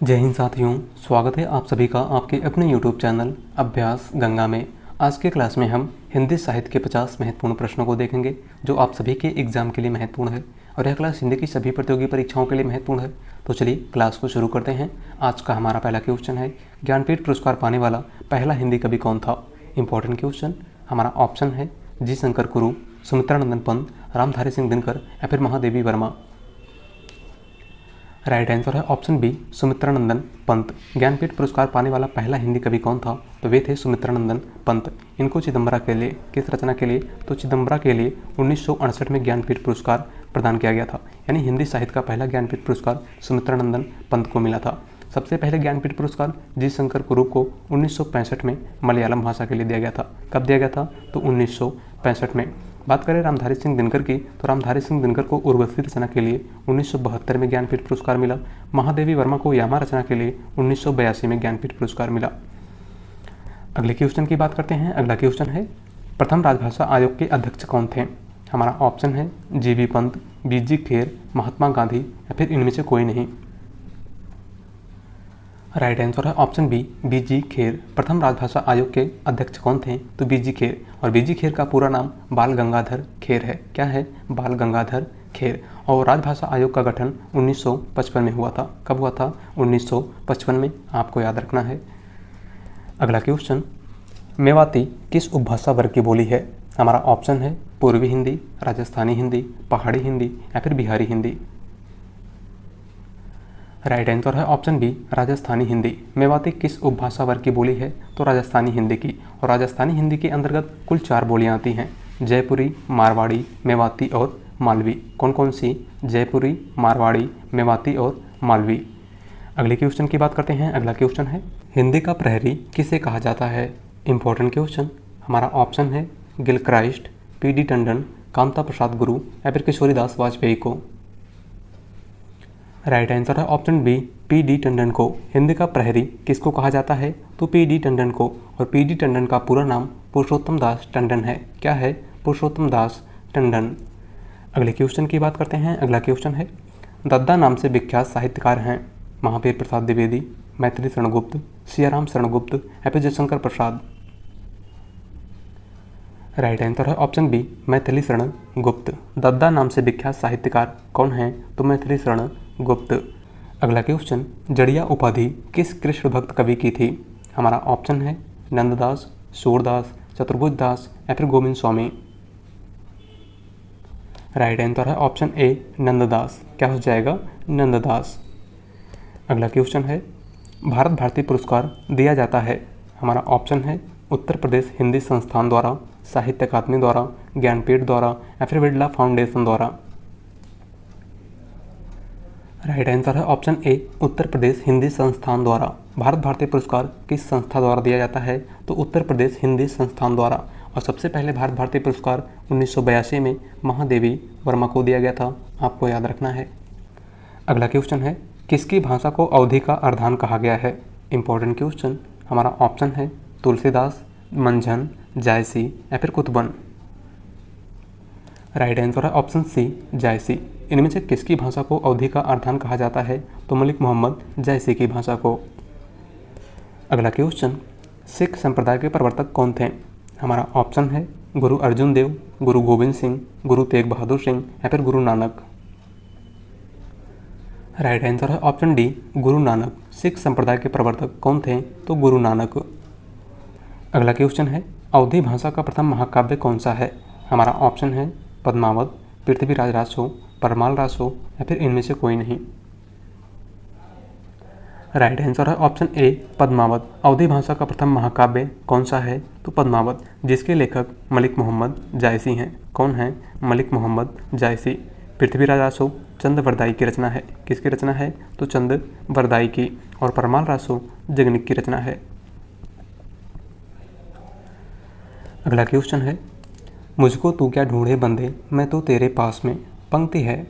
जय हिंद साथियों, स्वागत है आप सभी का आपके अपने YouTube चैनल अभ्यास गंगा में। आज के क्लास में हम हिंदी साहित्य के 50 महत्वपूर्ण प्रश्नों को देखेंगे जो आप सभी के एग्जाम के लिए महत्वपूर्ण है और यह क्लास हिंदी की सभी प्रतियोगी परीक्षाओं के लिए महत्वपूर्ण है। तो चलिए क्लास को शुरू करते हैं। आज का हमारा पहला क्वेश्चन है, ज्ञानपीठ पुरस्कार पाने वाला पहला हिंदी कवि कौन था? Important question. हमारा ऑप्शन है जी शंकर कुरु, सुमित्रानंदन पंत, रामधारी सिंह दिनकर या फिर महादेवी वर्मा। राइट आंसर है ऑप्शन बी, सुमित्रानंदन पंत। ज्ञानपीठ पुरस्कार पाने वाला पहला हिंदी कवि कौन था? तो वे थे सुमित्रानंदन पंत। इनको चिदम्बरा के लिए, किस रचना के लिए? तो चिदम्बरा के लिए 1968 में ज्ञानपीठ पुरस्कार प्रदान किया गया था। यानी हिंदी साहित्य का पहला ज्ञानपीठ पुरस्कार सुमित्रानंदन पंत को मिला था। सबसे पहले ज्ञानपीठ पुरस्कार जी शंकर कुरु को 1965 में मलयालम भाषा के लिए दिया गया था। कब दिया गया था? तो 1965 में। बात करें रामधारी सिंह दिनकर की, तो रामधारी सिंह दिनकर को उर्वशी रचना के लिए 1972 में ज्ञानपीठ पुरस्कार मिला। महादेवी वर्मा को यामा रचना के लिए 1982 में ज्ञानपीठ पुरस्कार मिला। अगले क्वेश्चन की बात करते हैं। अगला क्वेश्चन है, प्रथम राजभाषा आयोग के अध्यक्ष कौन थे? हमारा ऑप्शन है जी.बी. पंत, बी.जी. खेर, महात्मा गांधी या फिर इनमें से कोई नहीं। राइट आंसर है ऑप्शन बी, बी.जी. खेर। प्रथम राजभाषा आयोग के अध्यक्ष कौन थे? तो बी.जी. खेर। और बी.जी. खेर का पूरा नाम बाल गंगाधर खेर है। क्या है? बाल गंगाधर खेर। और राजभाषा आयोग का गठन 1955 में हुआ था। कब हुआ था? 1955 में। आपको याद रखना है। अगला क्वेश्चन, मेवाती किस उपभाषा वर्ग की बोली है? हमारा ऑप्शन है पूर्वी हिंदी, राजस्थानी हिंदी, पहाड़ी हिंदी या फिर बिहारी हिंदी। राइट आंसर है ऑप्शन बी, राजस्थानी हिंदी। मेवाती किस उपभाषा वर्ग की बोली है? तो राजस्थानी हिंदी की। और राजस्थानी हिंदी के अंतर्गत कुल 4 बोलियां आती हैं, जयपुरी, मारवाड़ी, मेवाती और मालवी। कौन कौन सी? जयपुरी, मारवाड़ी, मेवाती और मालवी। अगले क्वेश्चन की बात करते हैं। अगला क्वेश्चन है, हिंदी का प्रहरी किसे कहा जाता है? Important question. हमारा ऑप्शन है गिलक्राइस्ट, पी.डी. टंडन, कामता प्रसाद गुरु या फिर किशोरीदास वाजपेयी को। राइट आंसर है ऑप्शन बी, पी.डी. टंडन को। हिंदी का प्रहरी किसको कहा जाता है? तो पी.डी. टंडन को। और पी.डी. टंडन का पूरा नाम पुरुषोत्तम दास टंडन है। क्या है? पुरुषोत्तम दास टंडन। अगले क्वेश्चन की बात करते हैं। अगला क्वेश्चन है, दद्दा नाम से विख्यात साहित्यकार हैं? महावीर प्रसाद द्विवेदी, मैथिली शरण गुप्त, सियाराम शरण गुप्त या फिर जयशंकर प्रसाद। राइट आंसर है ऑप्शन बी, मैथिली शरण गुप्त। दद्दा नाम से विख्यात साहित्यकार कौन है? तो मैथिली शरण गुप्त। अगला क्वेश्चन, जड़िया उपाधि किस कृष्ण भक्त कवि की थी? हमारा ऑप्शन है नंददास, सूरदास, चतुर्भुज दास या फिर गोविंद स्वामी। राइट आंसर है ऑप्शन ए, नंददास। क्या हो जाएगा? नंददास। अगला क्वेश्चन है, भारत भारती पुरस्कार दिया जाता है? हमारा ऑप्शन है उत्तर प्रदेश हिंदी संस्थान द्वारा, साहित्य अकादमी द्वारा, ज्ञानपीठ द्वारा या फिर बिरला फाउंडेशन द्वारा। राइट आंसर है ऑप्शन ए, उत्तर प्रदेश हिंदी संस्थान द्वारा। भारत भारती पुरस्कार किस संस्था द्वारा दिया जाता है? तो उत्तर प्रदेश हिंदी संस्थान द्वारा। और सबसे पहले भारत भारती पुरस्कार 1982 में महादेवी वर्मा को दिया गया था। आपको याद रखना है। अगला क्वेश्चन है, किसकी भाषा को अवधी का अर्धान कहा गया है? Important question. हमारा ऑप्शन है तुलसीदास, मंझन, जायसी या फिर कुतुबन। राइट आंसर है ऑप्शन सी, जायसी। इनमें से किसकी भाषा को अवधी का अर्धान कहा जाता है? तो मलिक मोहम्मद जायसी की भाषा को। अगला क्वेश्चन, सिख संप्रदाय के प्रवर्तक कौन थे? हमारा ऑप्शन है गुरु अर्जुन देव, गुरु गोविंद सिंह, गुरु तेग बहादुर सिंह या फिर गुरु नानक। राइट आंसर है ऑप्शन डी, गुरु नानक। सिख संप्रदाय के प्रवर्तक कौन थे? तो गुरु नानक। अगला क्वेश्चन है, अवधी भाषा का प्रथम महाकाव्य कौन सा है? हमारा ऑप्शन है पद्मावत, पृथ्वीराज रासो, परमाल रासो या फिर इनमें से कोई नहीं। राइट आंसर है ऑप्शन ए, पद्मावत। अवधी भाषा का प्रथम महाकाव्य कौन सा है? तो पद्मावत, जिसके लेखक मलिक मोहम्मद जायसी हैं। कौन है? मलिक मोहम्मद जायसी। पृथ्वीराज रासो चंद बरदाई की रचना है। किसकी रचना है? तो चंद बरदाई की। और परमाल रासो जगनिक की रचना है। अगला क्वेश्चन है, मुझको तू क्या ढूंढे बंदे मैं तो तेरे पास में। पंक्ति है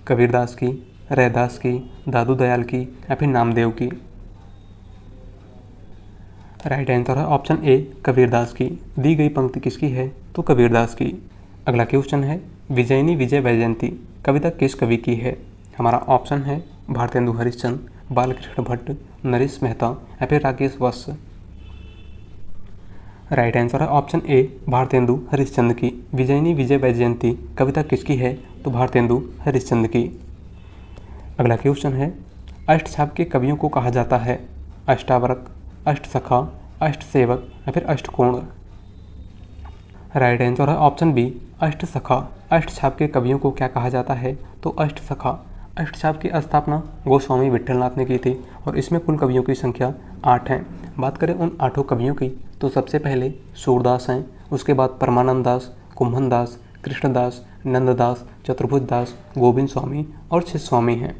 कबीरदास की, रैदास की, दादू दयाल की या फिर नामदेव की। राइट आंसर है ऑप्शन ए, कबीरदास की। दी गई पंक्ति किसकी है? तो कबीरदास की। अगला क्वेश्चन है, विजयिनी विजय वैजयंती कविता किस कवि की है? हमारा ऑप्शन है भारतेंदु हरिश्चंद्र, बालकृष्ण भट्ट, नरेश मेहता या फिर राकेश वत्स। राइट आंसर है ऑप्शन ए भारतेंदु हरिश्चंद्र की। विजयिनी विजय वैजयंती कविता किसकी है? तो भारतेंदु हरिश्चंद्र की। अगला क्वेश्चन है, अष्टछाप के कवियों को कहा जाता है अष्टावक्र, अष्टसखा, अष्टसेवक या फिर अष्टकोण। राइट आंसर है ऑप्शन बी अष्टसखा। अष्टछाप के कवियों को क्या कहा जाता है? तो अष्टसखा। अष्टछाप की स्थापना गोस्वामी विट्ठलनाथ ने की थी और इसमें कुल कवियों की संख्या 8 है। बात करें उन 8 कवियों की तो सबसे पहले सूरदास हैं, उसके बाद परमानंद दास, कुम्भन दास, कृष्णदास, नंददास, चतुर्भुज दास, गोविंद स्वामी और छित स्वामी हैं।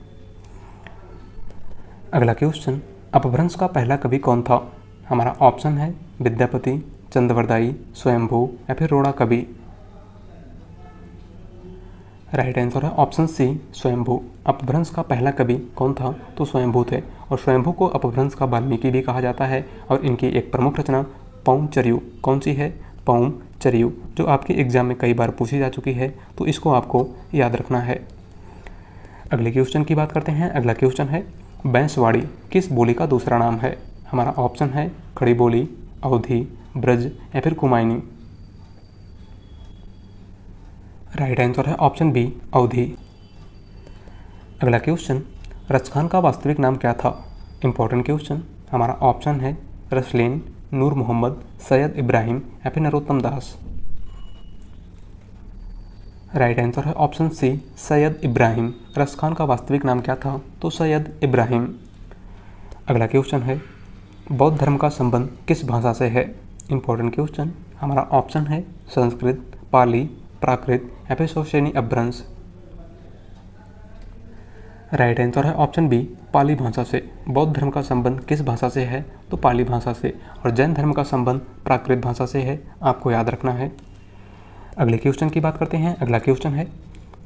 अगला क्वेश्चन, अपभ्रंश का पहला कवि कौन था? हमारा ऑप्शन है विद्यापति, चंद्रवरदायी, स्वयंभू या फिर रोड़ा कवि। राइट आंसर है ऑप्शन सी स्वयंभू। अपभ्रंश का पहला कवि कौन था? तो स्वयंभू थे और स्वयंभू को अपभ्रंश का वाल्मीकि भी कहा जाता है और इनकी एक प्रमुख रचना पौंचर्यु कौन सी है? पौंचर्यु, जो आपके एग्जाम में कई बार पूछी जा चुकी है, तो इसको आपको याद रखना है। अगले क्वेश्चन की बात करते हैं। अगला क्वेश्चन है, बैंसवाड़ी किस बोली का दूसरा नाम है? हमारा ऑप्शन है खड़ी बोली, अवधी, ब्रज या फिर कुमायूनी। राइट आंसर है ऑप्शन बी अवधी। अगला क्वेश्चन, रचखान का वास्तविक नाम क्या था? Important question. हमारा ऑप्शन है रसलेन, नूर मोहम्मद, सैयद इब्राहिम या फिर नरोत्तम दास। राइट आंसर है ऑप्शन सी सैयद इब्राहिम। रसखान का वास्तविक नाम क्या था? तो सैयद इब्राहिम। अगला क्वेश्चन है, बौद्ध धर्म का संबंध किस भाषा से है? Important question. हमारा ऑप्शन है संस्कृत, पाली, प्राकृत या फिर शौशेनी अपभ्रंश। राइट आंसर है ऑप्शन बी पाली भाषा से। बौद्ध धर्म का संबंध किस भाषा से है? तो पाली भाषा से। और जैन धर्म का संबंध प्राकृत भाषा से है, आपको याद रखना है। अगले क्वेश्चन की बात करते हैं। अगला क्वेश्चन है,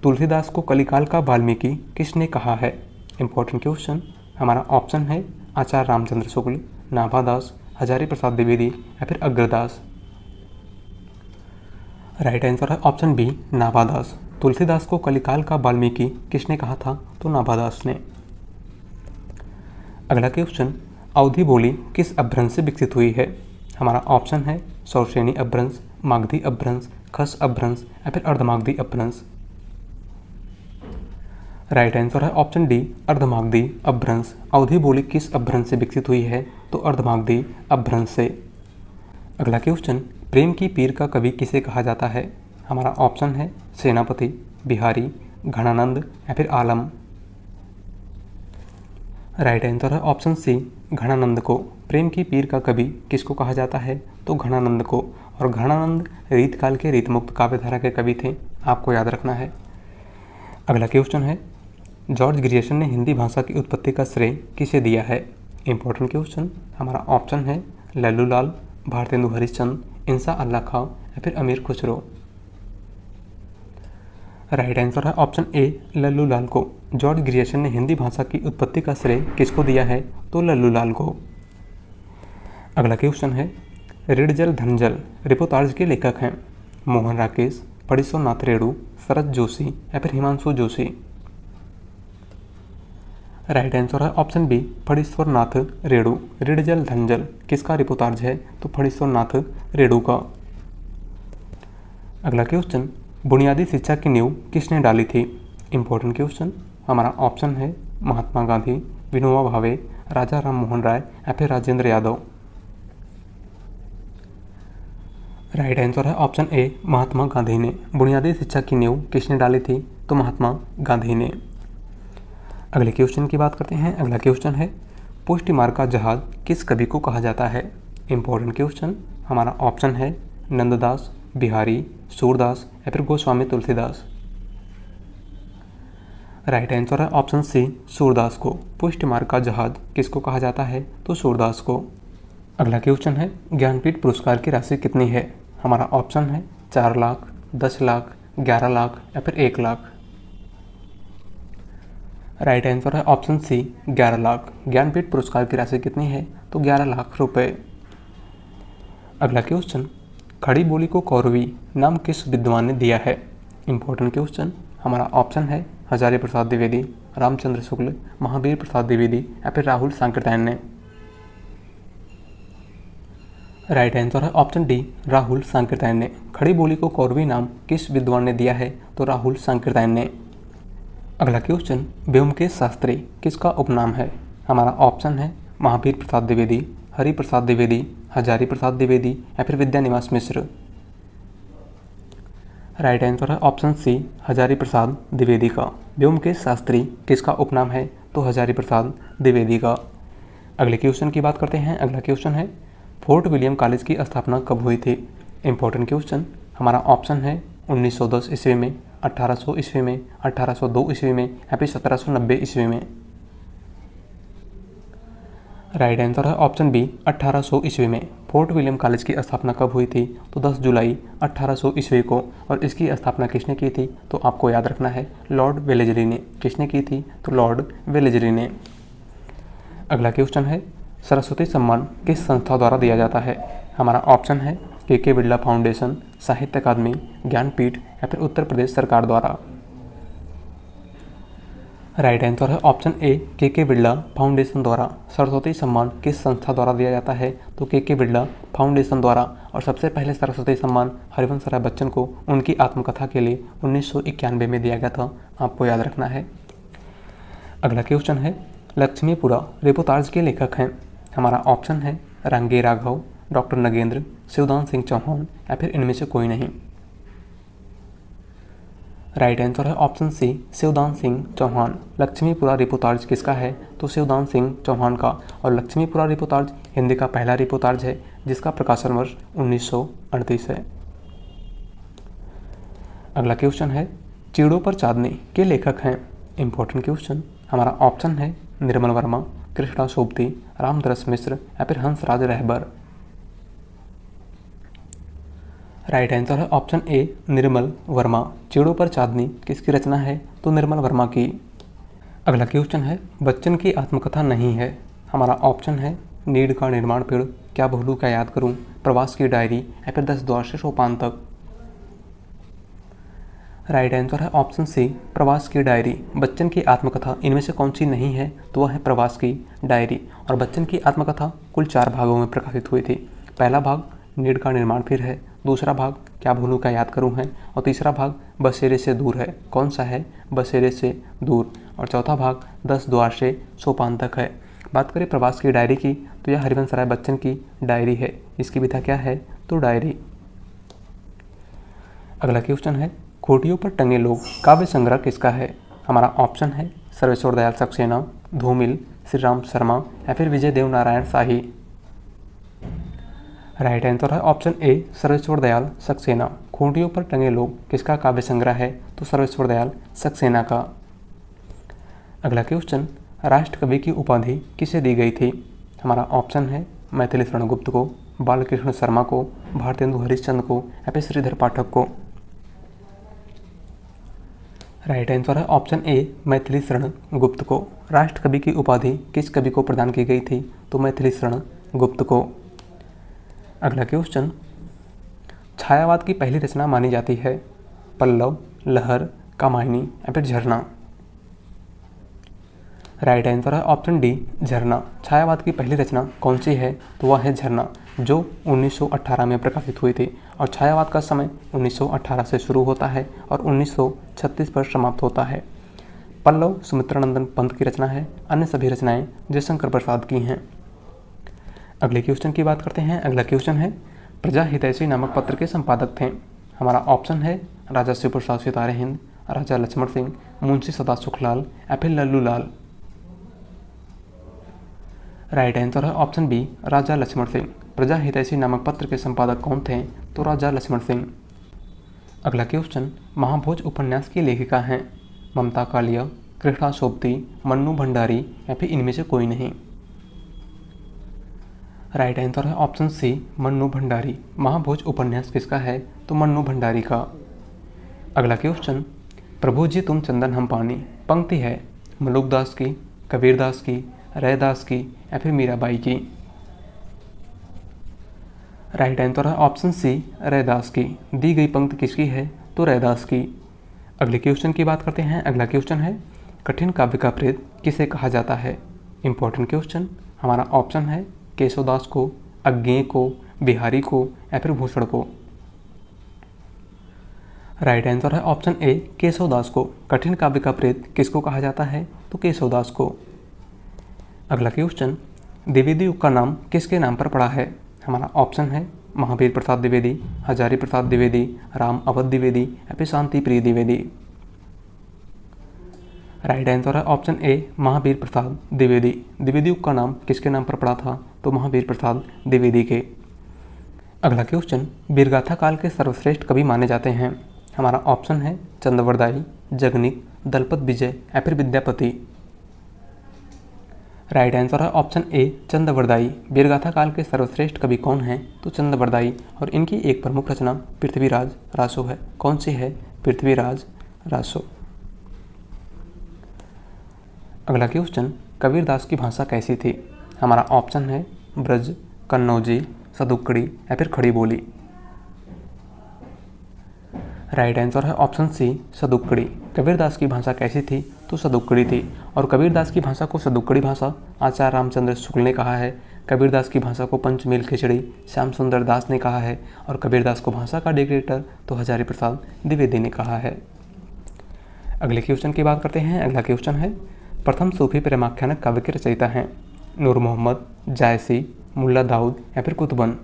तुलसीदास को कलिकाल का वाल्मीकि किसने कहा है? Important question. हमारा ऑप्शन है आचार्य रामचंद्र शुक्ल, नाभादास, हजारी प्रसाद द्विवेदी या फिर अग्रदास। राइट आंसर है ऑप्शन बी नाभादास। तुलसीदास को कलिकाल का वाल्मीकि किसने कहा था? तो नाभादास ने। अगला क्वेश्चन, अवधी बोली किस अपभ्रंश से विकसित हुई है? हमारा ऑप्शन है शौशेनी अपभ्रंश, मागधी अपभ्रंश, खस अपभ्रंश या फिर अर्धमागधी अपभ्रंश। राइट आंसर है ऑप्शन डी अर्धमागधी अपभ्रंश। अवधी बोली किस अपभ्रंश से विकसित हुई है? तो अर्धमागधी अपभ्रंश से। अगला क्वेश्चन, प्रेम की पीर का कवि किसे कहा जाता है? हमारा ऑप्शन है सेनापति, बिहारी, घनानंद या फिर आलम। राइट आंसर है ऑप्शन सी घनानंद को। प्रेम की पीर का कवि किसको कहा जाता है? तो घनानंद को। और घनानंद रीतकाल के रीतमुक्त काव्यधारा के कवि थे, आपको याद रखना है। अगला क्वेश्चन है, जॉर्ज ग्रियर्सन ने हिंदी भाषा की उत्पत्ति का श्रेय किसे दिया है? Important question. हमारा ऑप्शन है लल्लू लाल, भारतेंदु हरिश्चंद्र, इंसा अल्लाह खां या फिर अमीर खुसरो। राइट आंसर है ऑप्शन ए लल्लू लाल को। जॉर्ज ग्रियर्सन ने हिंदी भाषा की उत्पत्ति का श्रेय किसको दिया है? तो लल्लू लाल को। अगला क्वेश्चन है, ऋणजल धनजल रिपोर्ताज के लेखक हैं मोहन राकेश, फणीश्वर नाथ रेणु, शरद जोशी या फिर हिमांशु जोशी। राइट आंसर है ऑप्शन बी फणीश्वर नाथ रेणु। ऋणजल धनजल किसका रिपोर्ताज है? तो फणीश्वर नाथ रेणु का। अगला क्वेश्चन, बुनियादी शिक्षा की नींव किसने डाली थी? Important question. हमारा ऑप्शन है महात्मा गांधी, विनोबा भावे, राजा राम मोहन राय या फिर राजेंद्र यादव। राइट आंसर है ऑप्शन ए महात्मा गांधी ने। बुनियादी शिक्षा की नींव किसने डाली थी? तो महात्मा गांधी ने। अगले क्वेश्चन की बात करते हैं। अगला क्वेश्चन है, पुष्टिमार्ग का जहाज किस कवि को कहा जाता है? Important question. हमारा ऑप्शन है नंददास, बिहारी, सूरदास या फिर गोस्वामी तुलसीदास। राइट आंसर है ऑप्शन सी सूरदास को। पुष्टिमार्ग का जहाज किसको कहा जाता है? तो सूरदास को। अगला क्वेश्चन है, ज्ञानपीठ पुरस्कार की राशि कितनी है? हमारा ऑप्शन है 4 लाख, 10 लाख, 11 लाख या फिर 1 लाख। राइट आंसर है ऑप्शन सी 11 लाख। ज्ञानपीठ पुरस्कार की राशि कितनी है? तो 11 लाख रुपए। अगला क्वेश्चन, खड़ी बोली को कौरवी नाम किस विद्वान ने दिया है? Important question. हमारा ऑप्शन है हजारी प्रसाद द्विवेदी, रामचंद्र शुक्ल, महावीर प्रसाद द्विवेदी या फिर राहुल सांकृत्यायन ने। राइट आंसर है ऑप्शन डी, राहुल सांकृत्यायन ने। खड़ी बोली को कौरवी नाम किस विद्वान ने दिया है? तो राहुल सांकृत्यायन ने। अगला क्वेश्चन, व्योमकेश शास्त्री किसका उपनाम है? हमारा ऑप्शन है महावीर प्रसाद द्विवेदी, हरि प्रसाद द्विवेदी, हजारी प्रसाद द्विवेदी या फिर विद्यानिवास मिश्र। राइट आंसर है ऑप्शन सी, हजारी प्रसाद द्विवेदी का। व्योमकेश शास्त्री किसका उपनाम है? तो हजारी प्रसाद द्विवेदी का। अगले क्वेश्चन की बात करते हैं। अगला क्वेश्चन है, फोर्ट विलियम कॉलेज की स्थापना कब हुई थी? Important question. हमारा ऑप्शन है 1910 ईस्वी में, 1800 ईस्वी में, 1802 ईस्वी में या फिर 1790 ईस्वी में। राइट आंसर है ऑप्शन बी, 1800 ईस्वी में। फोर्ट विलियम कॉलेज की स्थापना कब हुई थी? तो 10 जुलाई 1800 ईस्वी को। और इसकी स्थापना किसने की थी? तो आपको याद रखना है लॉर्ड वेलेजरी ने। किसने की थी? तो लॉर्ड वेलेजरी ने। अगला क्वेश्चन है, सरस्वती सम्मान किस संस्था द्वारा दिया जाता है? हमारा ऑप्शन है के बिरला फाउंडेशन, साहित्य अकादमी, ज्ञानपीठ या फिर उत्तर प्रदेश सरकार द्वारा। राइट आंसर है ऑप्शन ए, के बिरला फाउंडेशन द्वारा। सरस्वती सम्मान किस संस्था द्वारा दिया जाता है? तो के बिरला फाउंडेशन द्वारा। और सबसे पहले सरस्वती सम्मान हरिवंश राय बच्चन को उनकी आत्मकथा के लिए 1991 में दिया गया था, आपको याद रखना है। अगला क्वेश्चन है, लक्ष्मीपुरा रिपोर्टाज के लेखक हैं? हमारा ऑप्शन है रंगे राघव, डॉक्टर नगेंद्र, शिवदान सिंह चौहान या फिर इनमें से कोई नहीं। राइट आंसर है option C, Shivdan Singh Chauhan. Lakshmipura reportage किसका है? तो शिवदान सिंह चौहान का। और लक्ष्मीपुरा रिपोर्टाज हिंदी का पहला रिपोर्टाज है जिसका प्रकाशन वर्ष 1938 है। अगला क्वेश्चन है, चिड़ों पर चांदनी के लेखक हैं? Important question. हमारा ऑप्शन है निर्मल वर्मा, कृष्णा सोबती, रामदरस मिश्र या फिर हंसराज रहबर। राइट आंसर है ऑप्शन ए, निर्मल वर्मा। चिड़ों पर चांदनी किसकी रचना है? तो निर्मल वर्मा की। अगला क्वेश्चन है, बच्चन की आत्मकथा नहीं है? हमारा ऑप्शन है नीड का निर्माण पेड़, क्या भूलूं क्या याद करूं, प्रवास की डायरी या फिर 10 द्वार से सोपान तक। राइट आंसर है ऑप्शन सी, प्रवास की डायरी। बच्चन की आत्मकथा इनमें से कौन सी नहीं है? तो वह है प्रवास की डायरी। और बच्चन की आत्मकथा कुल 4 भागों में प्रकाशित हुई थी। पहला भाग नीड का निर्माण फिर है, दूसरा भाग क्या भूलूं क्या याद करूं है, और तीसरा भाग बसेरे से दूर है। कौन सा है? बसेरे से दूर। और चौथा भाग 10 द्वार से सोपान तक है। बात करें प्रवास की डायरी की, तो यह हरिवंश राय बच्चन की डायरी है। इसकी विधा क्या है? तो डायरी। अगला क्वेश्चन है, खूंटियों पर टंगे लोग काव्य संग्रह किसका है? हमारा ऑप्शन है सर्वेश्वर दयाल सक्सेना, धूमिल, श्री राम शर्मा या फिर विजय देव नारायण शाही। राइट आंसर है ऑप्शन ए, सर्वेश्वर दयाल सक्सेना। खूंटियों पर टंगे लोग किसका काव्य संग्रह है? तो सर्वेश्वर दयाल सक्सेना का। अगला क्वेश्चन, राष्ट्र कवि की उपाधि किसे दी गई थी? हमारा ऑप्शन है मैथिली शरण गुप्त को, बालकृष्ण शर्मा को, भारतेंदु हरिश्चंद्र को या फिर श्रीधर पाठक को। राइट आंसर है ऑप्शन ए, मैथिली शरण गुप्त को। राष्ट्र कवि की उपाधि किस कवि को प्रदान की गई थी? तो मैथिली शरण गुप्त को। अगला क्वेश्चन, छायावाद की पहली रचना मानी जाती है? पल्लव, लहर, कामायनी या फिर झरना। राइट आंसर है ऑप्शन डी, झरना। छायावाद की पहली रचना कौन सी है? तो वह है झरना, जो 1918 में प्रकाशित हुई थी। और छायावाद का समय 1918 से शुरू होता है और 1936 पर समाप्त होता है। पल्लव सुमित्रानंदन पंत की रचना है, अन्य सभी रचनाएं जयशंकर प्रसाद की हैं। अगले क्वेश्चन की बात करते हैं। अगला क्वेश्चन है, प्रजा हितैषी नामक पत्र के संपादक थे? हमारा ऑप्शन है राजा शिव प्रसाद सितारे हिंद, राजा लक्ष्मण सिंह, मुंशी सदा सुखलाल या फिर लल्लू लाल। राइट आंसर है ऑप्शन बी, राजा लक्ष्मण सिंह। प्रजा हितैषी नामक पत्र के संपादक कौन थे? तो राजा लक्ष्मण सिंह। अगला क्वेश्चन, महाभोज उपन्यास की लेखिका हैं? ममता कालिया, कृष्णा सोबती, मन्नू भंडारी या फिर इनमें से कोई नहीं। राइट आंसर है ऑप्शन सी, मन्नू भंडारी। महाभोज उपन्यास किसका है? तो मन्नू भंडारी का। अगला क्वेश्चन, प्रभु जी तुम चंदन हम पानी पंक्ति है मलुकदास की, कबीरदास की, रैदास की या फिर मीराबाई की। राइट आंसर है ऑप्शन सी, रैदास की। दी गई पंक्ति किसकी है? तो रैदास की। अगले क्वेश्चन की बात करते हैं। अगला क्वेश्चन है कठिन काव्य का प्रेत किसे कहा जाता है। Important question. हमारा ऑप्शन है केशवदास को, अज्ञेय को, बिहारी को या फिर भूषण को। राइट आंसर है ऑप्शन ए केशवदास को। कठिन काव्य का प्रेत किसको कहा जाता है, तो केशवदास को। अगला क्वेश्चन, द्विवेदी युग का नाम किसके नाम पर पड़ा है। हमारा ऑप्शन है महावीर प्रसाद द्विवेदी, हजारी प्रसाद द्विवेदी, राम अवध द्विवेदी या फिर शांति प्रिय द्विवेदी। राइट आंसर है ऑप्शन ए महावीर प्रसाद द्विवेदी। द्विवेदी युग का नाम किसके नाम पर पड़ा था, तो महावीर प्रसाद द्विवेदी के। अगला क्वेश्चन, वीरगाथा काल के सर्वश्रेष्ठ कवि माने जाते हैं। हमारा ऑप्शन है चंद्रवरदाई, जगनिक, दलपत विजय या फिर विद्यापति। राइट आंसर है ऑप्शन ए चंद्रवरदाई। वीरगाथा काल के सर्वश्रेष्ठ कवि कौन हैं, तो चंद्रवरदाई, और इनकी एक प्रमुख रचना पृथ्वीराज रासो है। कौन सी है, पृथ्वीराज रासो। अगला क्वेश्चन, कबीरदास की भाषा कैसी थी। हमारा ऑप्शन है ब्रज, कन्नौजी, सदुक्कड़ी या फिर खड़ी बोली। राइट आंसर है ऑप्शन सी सदुक्कड़ी। कबीरदास की भाषा कैसी थी, तो सदुक्कड़ी थी। और कबीरदास की भाषा को सदुक्कड़ी भाषा आचार्य रामचंद्र शुक्ल ने कहा है। कबीरदास की भाषा को पंचमेल खिचड़ी श्याम सुंदर दास ने कहा है। और कबीरदास को भाषा का डिक्टेटर तो हजारी प्रसाद द्विवेदी ने कहा है। अगले क्वेश्चन की बात करते हैं। अगला क्वेश्चन है प्रथम सूफी प्रेमाख्यानक काव्य के रचयिता हैं। नूर मोहम्मद, जायसी, मुल्ला दाऊद या फिर कुतुबन।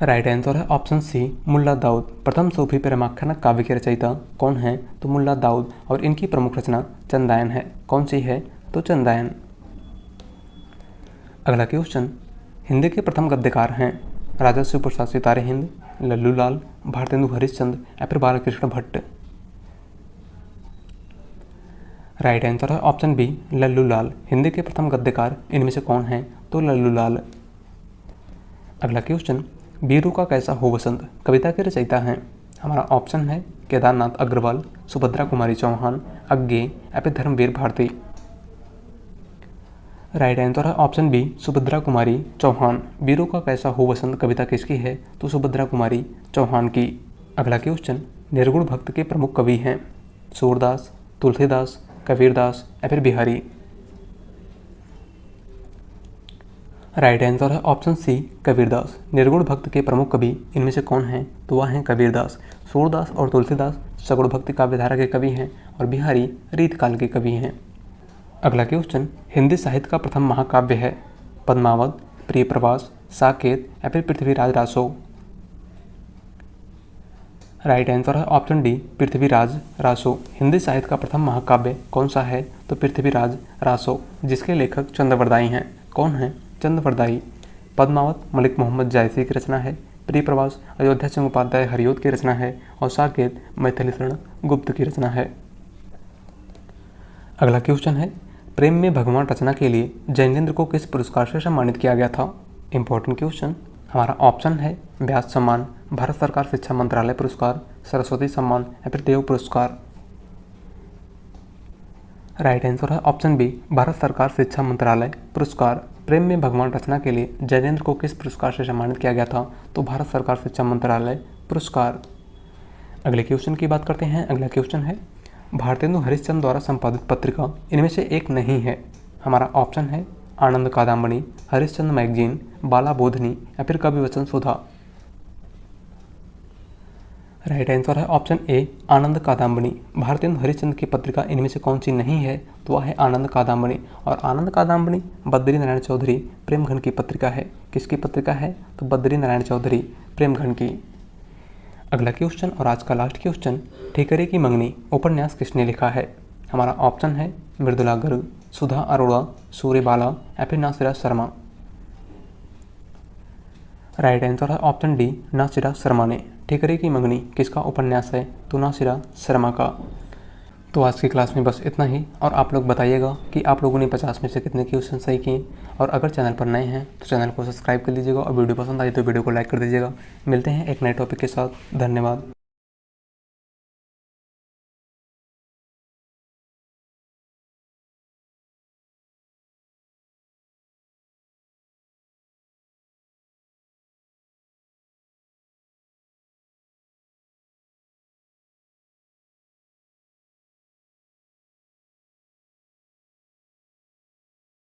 राइट आंसर है ऑप्शन सी मुल्ला दाऊद। प्रथम सूफी प्रेमाख्यानक काव्य के रचयिता कौन है, तो मुल्ला दाऊद, और इनकी प्रमुख रचना चंदायन है। कौन सी है, तो चंदायन। अगला क्वेश्चन, हिंदी के प्रथम गद्यकार हैं। राजा शिव प्रसाद सितारे हिंद, लल्लू लाल, भारतेंदु हरिश्चंद्र या फिर बालकृष्ण भट्ट। राइट आंसर है ऑप्शन बी लल्लू लाल। हिंदी के प्रथम गद्यकार इनमें से कौन है, तो लल्लू लाल। अगला क्वेश्चन, बीरू का कैसा हो वसंत कविता के रचयिता हैं। हमारा ऑप्शन है केदारनाथ अग्रवाल, सुभद्रा कुमारी चौहान, अज्ञेय या फिर धर्मवीर भारती। राइट आंसर है ऑप्शन बी सुभद्रा कुमारी चौहान। बीरू का कैसा हो वसंत कविता किसकी है, तो सुभद्रा कुमारी चौहान की। अगला क्वेश्चन, निर्गुण भक्त के प्रमुख कवि हैं। सूरदास, तुलसीदास, कबीरदास या फिर बिहारी। राइट आंसर है ऑप्शन सी कबीरदास। निर्गुण भक्त के प्रमुख कवि इनमें से कौन हैं, तो वह हैं कबीरदास। सूरदास और तुलसीदास सगुण भक्ति काव्यधारा के कवि हैं और बिहारी रीतकाल के कवि हैं। अगला क्वेश्चन, हिंदी साहित्य का प्रथम महाकाव्य है। पद्मावत, प्रिय प्रवास, साकेत या फिर पृथ्वीराज रासो। राइट आंसर है ऑप्शन डी पृथ्वीराज रासो। हिंदी साहित्य का प्रथम महाकाव्य कौन सा है, तो पृथ्वीराज रासो, जिसके लेखक चंद्रवरदाई हैं। कौन है, चंद्रवरदाई। पद्मावत मलिक मोहम्मद जायसी की रचना है। प्रिय प्रवास अयोध्या सिंह उपाध्याय हरियोत की रचना है। और साकेत मैथिली शरण गुप्त की रचना है। अगला क्वेश्चन है, प्रेम में भगवान रचना के लिए जैनेन्द्र को किस पुरस्कार से सम्मानित किया गया था। Important question. हमारा ऑप्शन है व्यास सम्मान, भारत सरकार शिक्षा मंत्रालय पुरस्कार, सरस्वती सम्मान या फिर देव पुरस्कार। राइट आंसर है ऑप्शन बी भारत सरकार शिक्षा मंत्रालय पुरस्कार। प्रेम में भगवान रचना के लिए जैनेन्द्र को किस पुरस्कार से सम्मानित किया गया था, तो भारत सरकार शिक्षा मंत्रालय पुरस्कार। अगले क्वेश्चन की बात करते हैं। अगला क्वेश्चन है, भारतेंदु हरिश्चंद्र द्वारा संपादित पत्रिका इनमें से एक नहीं है। हमारा ऑप्शन है आनंद कादम्बनी, हरिश्चंद्र मैगजीन, बाला बोधनी या फिर कवि वचन सुधा। राइट आंसर है ऑप्शन ए आनंद कादम्बनी। भारतेंदु हरिश्चंद्र की पत्रिका इनमें से कौन सी नहीं है, तो वह है आनंद कादम्बनी। और आनंद कादम्बनी बद्री नारायण चौधरी प्रेमघन की पत्रिका है। किसकी पत्रिका है, तो बद्री नारायण चौधरी प्रेमघन की। अगला क्वेश्चन और आज का लास्ट क्वेश्चन, ठिकरे की मंगनी उपन्यास किसने लिखा है। हमारा ऑप्शन है मृदुला गर्ग, सुधा अरोड़ा, सूर्यबाला या फिर नासिरा शर्मा। राइट आंसर है ऑप्शन डी नासिरा शर्मा ने। ठिकरे की मंगनी किसका उपन्यास है, तो नासिरा शर्मा का। तो आज की क्लास में बस इतना ही। और आप लोग बताइएगा कि आप लोगों ने 50 में से कितने क्वेश्चन सही किए। और अगर चैनल पर नए हैं तो चैनल को सब्सक्राइब कर लीजिएगा और वीडियो पसंद आई तो वीडियो को लाइक कर दीजिएगा। मिलते हैं एक नए टॉपिक के साथ। धन्यवाद।